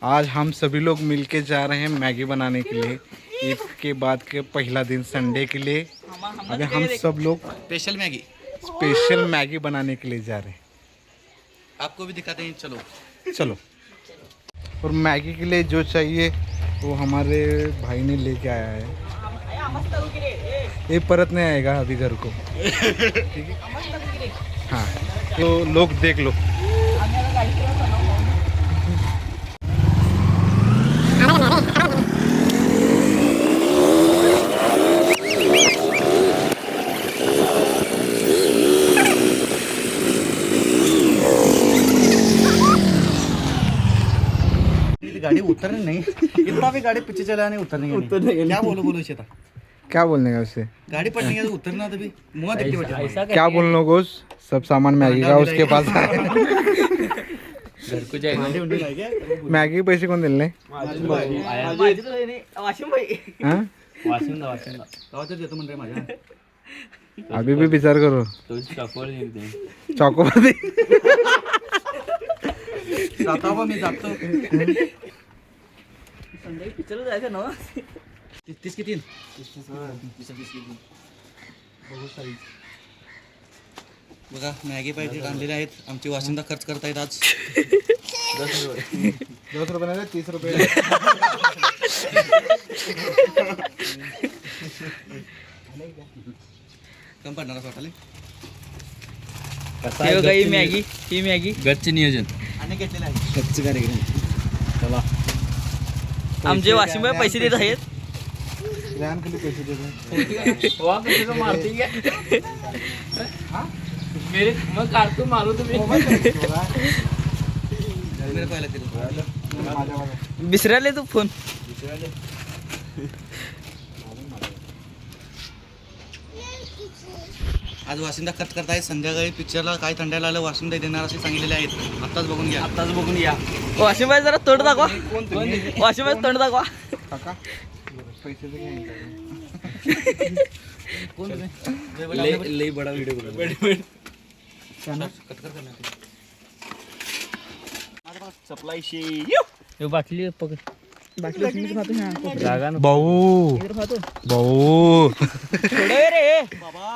आज हम सभी लोग मिलके जा रहे हैं मैगी बनाने के लिए। ईद के बाद के पहला दिन संडे के लिए अभी हम सब लोग स्पेशल मैगी बनाने के लिए जा रहे हैं। आपको भी दिखाते हैं, चलो चलो। और मैगी के लिए जो चाहिए वो हमारे भाई ने लेके आया है। ये परत नहीं आएगा अभी घर को, ठीक है? हाँ, तो लोग देख लो। गाड़ी उतरने नहीं, इतना भी गाड़ी पीछे चलाने उतरने नहीं। क्या बोलो शेता, क्या बोलने का उससे? गाड़ी पटने का तो उतरना तभी मुँह देख के बैठे। क्या बोलने को? सब सामान मैगी का उसके पास है। घर को जाएगा मैगी पैसे कोण दिले? देतो म्हणते माझ्या। अभी भी विचार करो। चॉकोबार मी जातो। पिक्चर जायचं ना 30 की 3 बघा मॅगी पाहिजे आणलेले आहेत. आमची वाशिंदा खर्च करतायत आज 10 रुपये नाही 30 रुपये. कम पडणार वाटाले. ही मॅगी गच्च नियोजन आणि घेतलेलं आहे. गच्च कार्यक्रम. चला आमचे वाशिम भाई पैसे देत आहेत. ध्यान के लिए पैसे देते मग काढतो मारू तुम्ही मेरे पाहिला तिला विसरायले तू फोन. आज वाशिंदा खर्च करतायत. संध्याकाळी पिक्चरला काय थंडायला आलं वाशिंदा देणार असे सांगितलेले आहेत. आत्ताच बघून घ्या. वाशिम भाई जरा तोंड दाखवा. वाशिम भाई तोंड दाखवा. काका पैसे लई बडा व्हिडिओ कट कर सप्लाय बाटली पकड. बाटली भाऊ भाऊ रे बाबा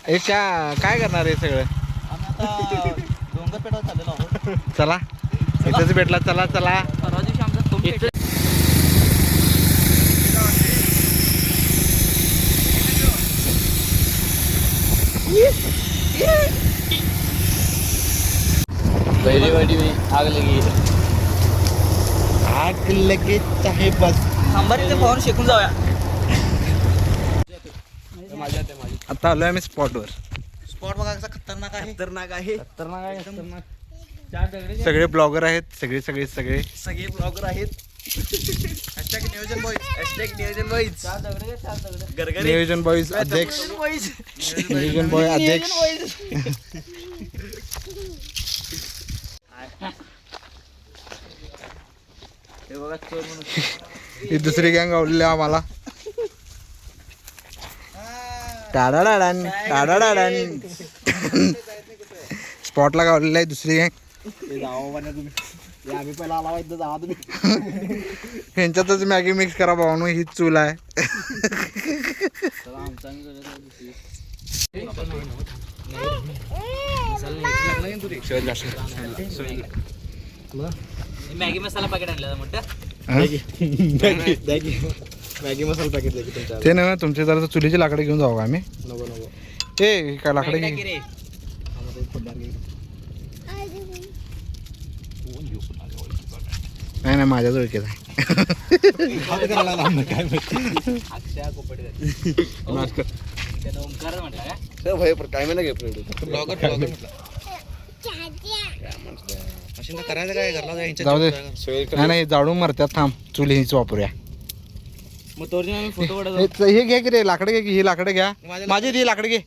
हे काय करणार आहे सगळं? आम्ही आता डोंगर पेटावर चाललेलो आहोत. चला इथंच भेटला. चला चला. परवा दिवशी आमचा फोन पहिलीवाडी आग लगी. आग लगे चाहे बस. अंबारीचे फॉर्म शेकून जाऊया. आता आलोय आम्ही स्पॉटवर. स्पॉट बघा कसा खतरनाक आहे. सगळे ब्लॉगर आहेत. सगळे सगळे ब्लॉगर आहेत. हॅशटॅग नियोजन बॉईज. नियोजन बॉईज अध्यक्ष. नियोजन बॉय अध्यक्ष. हे बघा चोर म्हणून. ही दुसरी गँग आवडली आम्हाला. टाडाडाडन टाडाडाडन. स्पॉटला गावलेला आहे दुसरी गँग. आम्ही पहिला आला इथं जावा तुम्ही. ह्यांच्यातच मॅगी मिक्स करा भावानो. ही चूल आहे. मॅगी मसाला पॅकेट आणला मोठा. मॅगी मसाला पॅकेट द्या तुमच्या. ते ना तुमचे जरा चुलीची लाकडे घेऊन जाऊ का आम्ही? नको ते काय लाकडे घे. नाही माझ्याच ओळखीच आहे. काय म्हणा ब्लॉगर करायचं काय घरला जाऊ दे. नाही जाळून मरत्यात. थांब चुली हीच वापरूया. मग तो फोटो हे घ्या की रे लाकडे घ्या की. ही लाकडे घ्या. माझी ती लाकडे घे.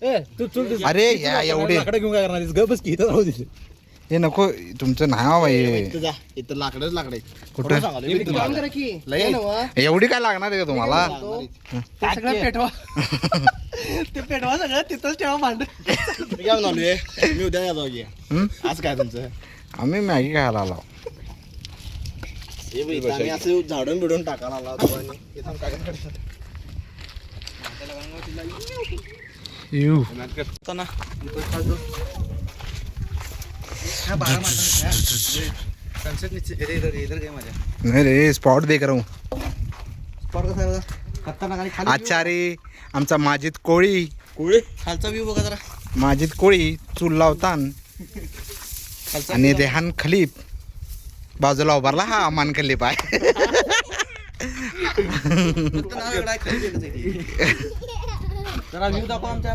अरे एवढे लाकडं घेऊन काय करणार? गपच की इथं राहू दे. हे नको तुमचं नाही बाबा. हे इथं लाकडच लाकडे कुठं एवढी काय लागणार आहे का तुम्हाला? सगळं पेटवा. ते पेटवा सगळं तिथंच ठेवा भांड. मी काय म्हणालोय मी उद्या जातो की आज काय तुमचं. आम्ही मॅगी खायला आलो. आम्ही असं झाडून बिडून टाकायला आला होतो आणि इथून काय करतात. यू ना सनसेट इधर काय माझ्या नाही रे स्पॉट देख रहा हूँ. स्पॉट कसा आहे बघा खतरनाक आणि खाली आचारी आमचा माजिद कोळी. कोळी खालचा व्ह्यू बघा जरा. माजिद कोळी चूल लावतान खालचा आणि रेहान खलीफ बाजूला उभारला. हा अमान खलीफ आहे. फक्त नाव वेगळं आहे, खाली वेगळंच आहे ते. जरा व्ह्यू दाखव आमच्या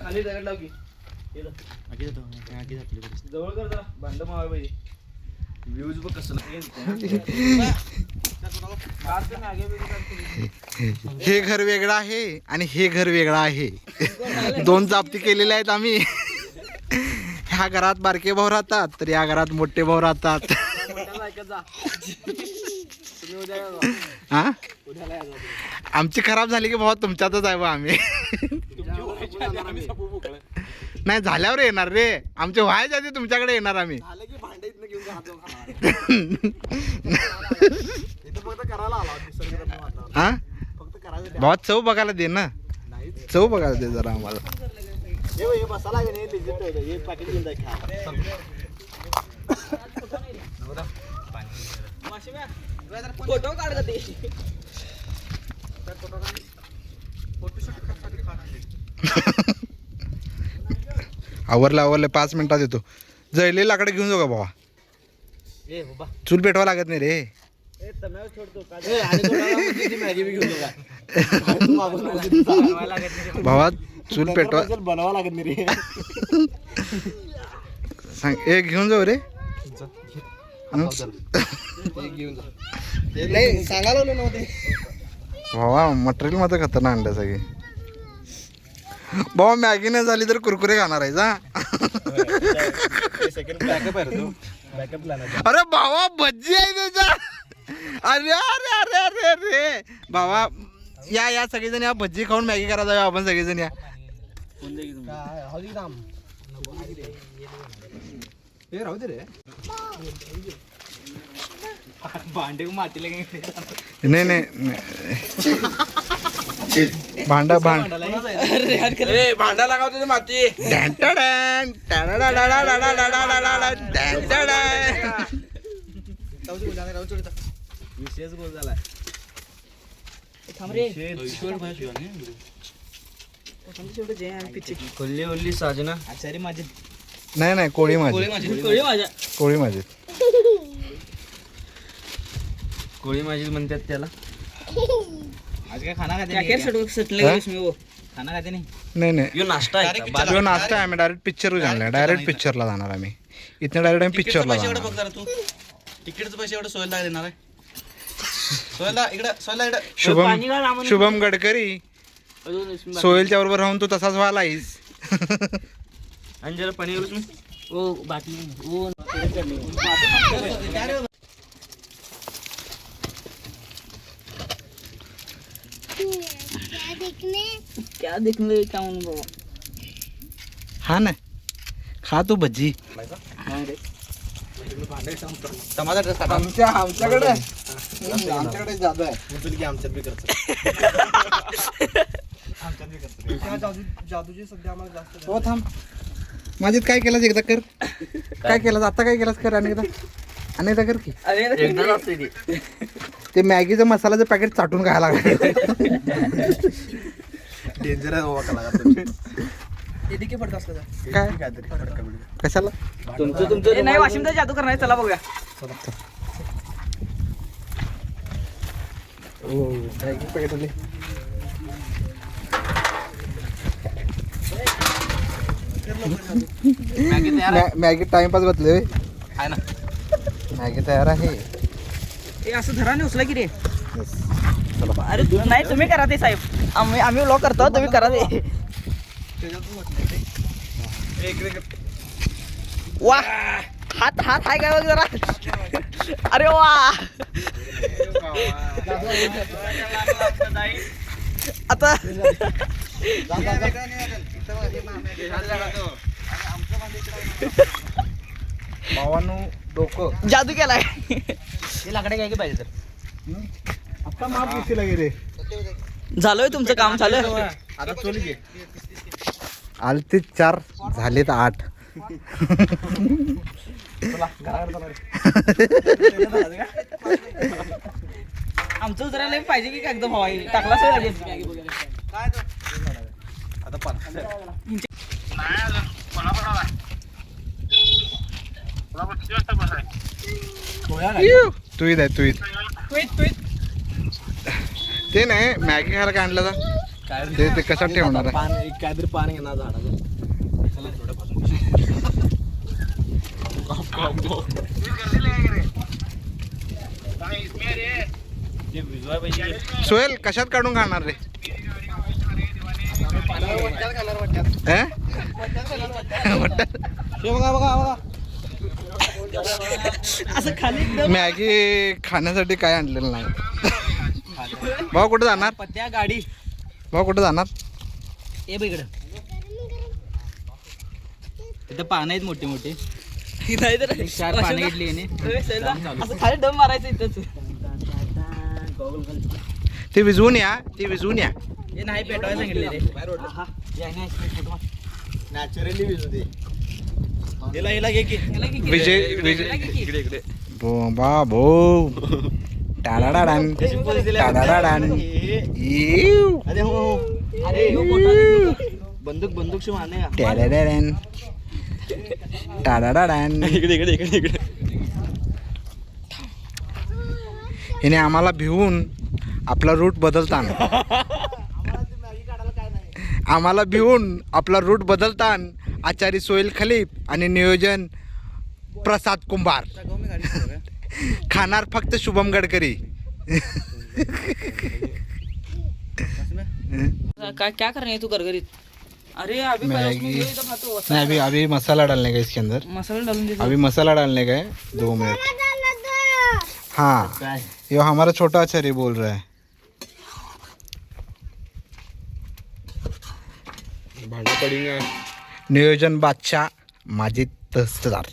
खाली दगड लाव की जवळ कर जरा भांड मावा पाहिजे. व्ह्यूज बघ कसं हे घर वेगळं आहे आणि हे घर वेगळं आहे. दोन जाप्ती केलेल्या आहेत आम्ही. ह्या घरात बारके भाऊ राहतात तर या घरात मोठे भाऊ राहतात. हा आमची खराब झाली की भाऊ तुमच्यातच आहे बा आम्ही. नाही झाल्यावर येणार रे. आमचे व्हायच्या आधी तुमच्याकडे येणार आम्ही. हा भावा चव बघायला दे ना. चव बघायला दे जरा आम्हाला. फोटो काढ का ते. आवरलं 5 मिनिटात येतो. जळले लाकडं घेऊन जाऊ का भावा. चूल पेटवा लागत नाही रे. भावा चूल पेटवा बनवा लागत नाही रे. सांग एक घेऊन जाऊ रे. नाही सांगायला नव्हते. भावा मटेरियल मध्ये खतरनाक अंडे सगळे. भावा मॅगी नाही झाली तर कुरकुरे खाणार आहे जा. अरे भावा भज्जी आहे त्याच्या. अरे अरे अरे अरे अरे भावा या सगळेजण या भज्जी खाऊन मॅगी करा जाऊया आपण सगळेजण या. राहू दे रे भांडे मातीला नाही भांडा भांडा लागावते माती. विशेष गोल झालाय. कोल्ली ओल्ली साजना आचारी माझी. नाही कोळी माझी. कोळी माझी कोळी माझी म्हणतात त्याला. आज काय खाना खाते खाना खाते नाही यो नाश्ता आहे. जो नाश्ता आहे आम्ही डायरेक्ट पिक्चर जाणार. डायरेक्ट पिक्चरला जाणार आम्ही. इथे डायरेक्ट आम्ही पिक्चरला जाणार. बघ जरा तू तिकीटचं पैसे एवढं सोयला देणार आहे. सोयला इकडं शुभम गडकरी सोहेलच्या बरोबर राहून तू तसाच व्हायला आहेस. आणि जरा पनीर बाटली क्या देखले क्या म्हणून बाबा. हा ना खा तू भज्जी. आमच्याकडे जादू आहे. आमच्यात बी करतो. जादूची सध्या आम्हाला जास्त. हो थांब माझीत काय केलास एकदा कर. काय केलास आता काय केलास कर आणि एकदा कर की. ते मॅगीचं मसाल्याचं पॅकेट चाटून खायला लागलं. डेंजर आहे बाबा कलाकार. काय कशाला तुमचं नाही वाशिमचा जादू करणार. चला बघूया. मॅगी टाइमपास बसले. आहे ना मॅगी तयार आहे. हे असं धरा नाही उचला की रे. अरे नाही तुम्ही करा ते साहेब. आम्ही व्लॉग करतो तुम्ही करा ते. वा हात हाय काय बघ जरा. अरे वा आता भावानो डोकं जादू केलाय. हे लाकडे काय की पाहिजे तर आता माप किती लागे रे झालंय तुमचं काम झालं. आता चोली घे. आले ते 4 झालेत 8. आमचं उतरायला पाहिजे की एकदम हवा टाकला सर. तू इथं तू ते नाही मॅगी खायला काय आणलं तर ते कशात ठेवणार आहे काहीतरी पाणी घेणार झाडाचं. सोहेल कशात काढून खाणार रे अं? असं खाली एकदम मॅगी खाण्यासाठी काय आणलेलं नाही भाऊ कुठं जाणार पत्त्या गाडी. भाऊ कुठं जाणार ये बघ इकडं. तिथं पानं आहेत मोठे मोठे. नाही तर 4 पाणी घेतली याने. असं खाली दम मारायचं इथंच. ते विझवून या हे नाही पेटवायला सांगितले रे. नॅचरली वीज होते. हिला घे की. विजय बोंबा भो टाडाडाडान टाडाडाडान इव अरे हो अरे ह्यो मोठा बंदूक शो मारणे का? टाडाडाडान टाडाडाडान इकडे हिने आम्हाला भिवून आपला रूट बदलताना आचारी सोहेल खलीफ आणि नियोजन प्रसाद कुंभार खाणार फक्त शुभम गडकरी क्या करना है तू गरगरीत. अरे अभी पहले उसमें मैगी ये तो खातो नहीं अभी मसाला डालने का इसके अंदर मसाला डालून दे. अभी मसाला डालने का है 2 मिनट हाँ ये हमारा छोटा आचार्य बोल रहा है नियोजन बादशाह माजिद तहसीलदार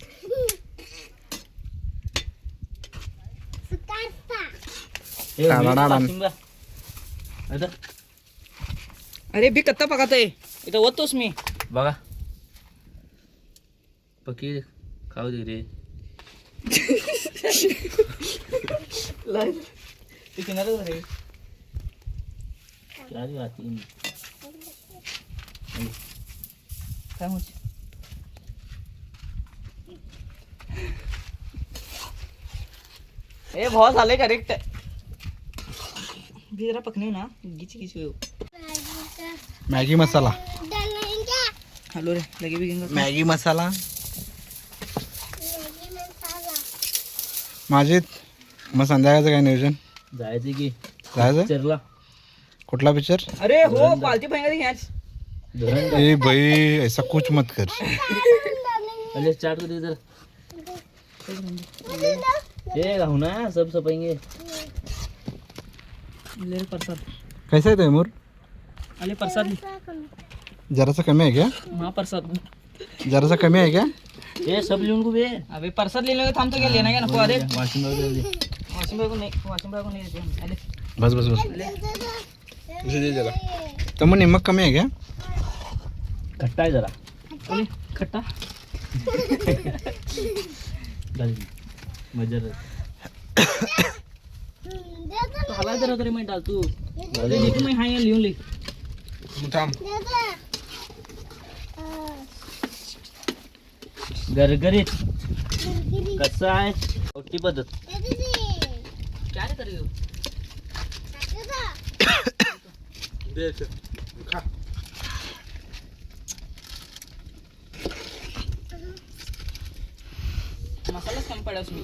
टाडाडाडान. अरे भी कत्ता पकात आहे इथं होतोस मी. बघा पकी खाऊ दे रे. ते किनारच रे. क्या रे आती काय म्हणते ए बहुत झाले करेक्ट. भी जरा पकने ना गिची हो. मॅगी मसाला हॅलो रे लगे भी घेऊन मॅगी मसाला माजिद मग संध्याकाळचं काय नियोजन जायचं की जायचं चरला. कुठला पिक्चर अरे हो पालती भयंकर घ्याच. ए भाई ऐसा कुछ मत कर अरे स्टार्ट कर दे इधर. ये गाँव ना सब सपाएंगे. ले प्रसाद. कैसा है तैमूर अरे प्रसाद जरा सा कमी है क्या महाप्रसाद. जरा सा कमी है क्या ये सब लिहून को बे. अबे प्रसाद ले लेंगे थांबतो क्या लेना क्या नको. अरे वाशिंग पावडर वाशिम भाई को नहीं देते. अरे बस बस बस उसे दे जरा तो मग निमक कमी है क्या खट्टा है जरा. अरे खट्टा मजा तो हला जरा तरी मैं डाल तू लेकिन मैं हाँ यहाँ लिहून ले. थांब गरगरीत कसं आहे मोठी पद्धत. क्या रे करियो मसाला कम पड़ा उसमें.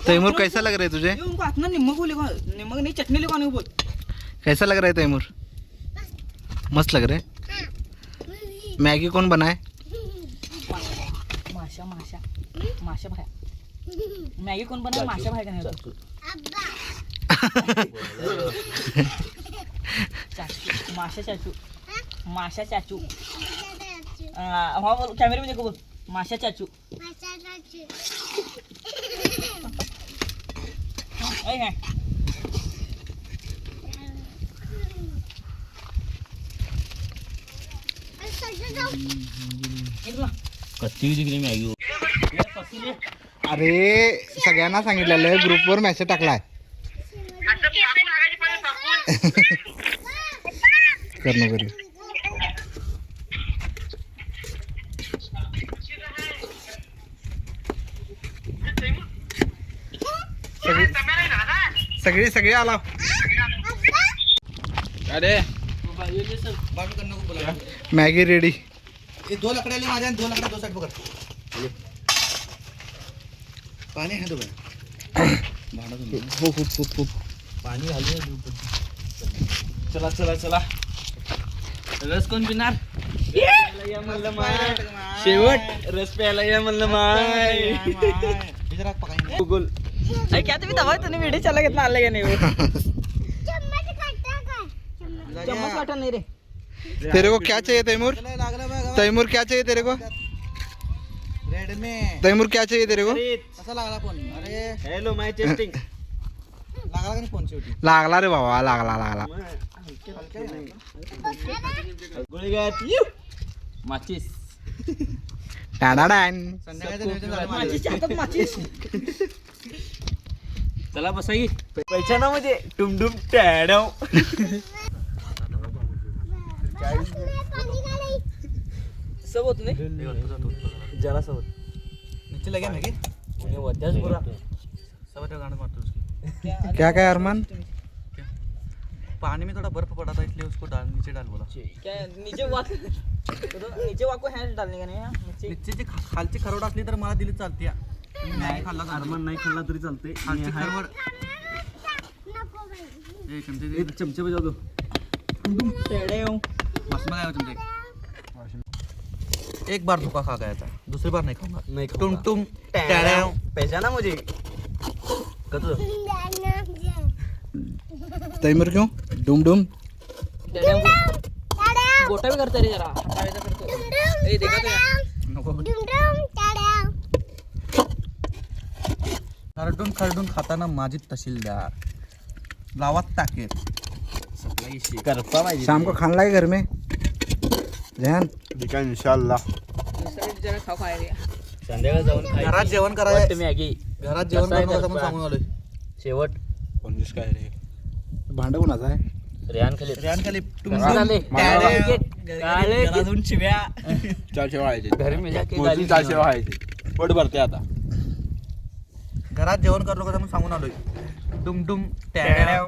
तैमूर कैसा लग रहा है तुझे ये उनको हाथ में नमक बोले नमक नहीं चटनी लगाने को बोल. कैसा लग रहा है तैमूर मस्त लग रहा है मैगी कौन बनाए माशा माशा माशा भाया मॅगी कोण बनव माशा भाया का नाही. चाचू माशा चाचू माशा चाचू हा बोल कॅमेरा मध्ये बोल माशा चाचू ऐ काय अरे सगळ्यांना सांगितलेलं ग्रुपवर मेसेज टाकलाय करणं करू सगळी आला अरे मॅगी रेडी दो लकड्या ले माझ्या 2 लकड्या 2 साइड पकड पाणी आहे तो खूप पाणी घालूया चला रस कोण पिणार या म्हणलं माय शेवट रस प्यायला या म्हणलं माय गुगल अरे क्या तुम्ही दवा तुम्ही व्हिडिओ चालला घेतला आला का नाही चम्मच वाटा नाही रे तेरे को क्या चाहिए तैमूर तैमूर क्या चाहिए तेरे को रेड में तैमूर क्या चाहिए तेरे को कसा लागला फोन अरे हॅलो माय टेस्टिंग लागला का नाही फोन शेवटी लागला रे बाबा लागला गोळी घ्या माचीस टाडाडान संध्याकाळचं नियोजन झालं माझं. माचीसच्या हातात माचीस चला बसा की पैशानामध्ये टुमडुम टॅडव सब होत नाही जरा सोबत नीचे लगे मैं वद्याच बुरा सब तो गाना मारते उसकी क्या अरमान पानी में थोड़ा बर्फ पड़ा था इसलिए उसको डाल नीचे डाल बोला क्या नीचे वाको है डालने का नहीं हाँ? नीचे नीचे जी खालची खरवड असली तर मला दिली चालते नाही खाल्ला अरमान नाही खाल्ला तरी चालते खालची खरवड चमचे बजाव दो वासमा काय चमचे एक बार धोखा खा गया था दूसरी बार नहीं खाऊंगा नहीं तुम पहचाना मुझे कतो तैमूर क्यों डूम गोटा भी करता रे जरा हटावेचा करतो ए देखा तो खरडून खाताना माझी तहसीलदार गावात टाकेल करपा पाहिजे शाम को खाना लागे घर में जहान इंशाल्लाह जरा खाऊ खायला संध्याकाळी जाऊन घरात जेवण करायचं मॅगी घरात जेवण करायचं म्हणून सांगून आलोय शेवट कोणतीच काय रे भांड कोणाचं आहे रेहान खाली घरातून शिव्या 400 व्हायचे घर में जाके 400 व्हायचे पोट भरते आता घरात जेवण करलो का म्हणून सांगून आलोय डुम डुम टॅड्याव